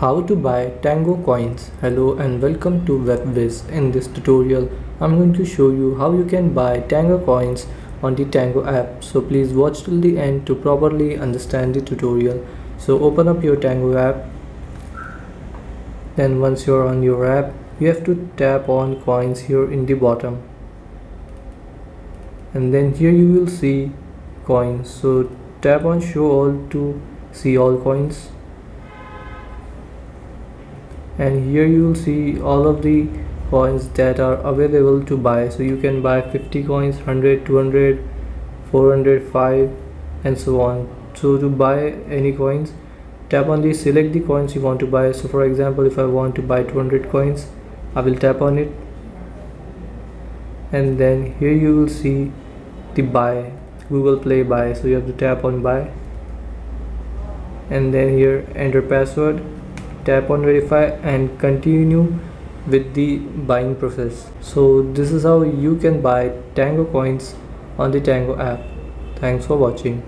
How to buy Tango Coins. Hello and welcome to Whizz. In this tutorial, I'm going to show you how you can buy Tango Coins on the Tango app. So please watch till the end to properly understand the tutorial. So open up your Tango app. Then once you're on your app, you have to tap on coins here in the bottom. And then here you will see coins. So tap on show all to see all coins. And here you will see all of the coins that are available to buy. So you can buy 50 coins, 100, 200, 400, 5 and so on. So to buy any coins, tap on the select the coins you want to buy. So for example, if I want to buy 200 coins, I will tap on it, and then here you will see the buy, Google Play buy. So you have to tap on buy, and then here enter password, tap on verify and continue with the buying process. So this is how you can buy Tango coins on the Tango app. Thanks for watching.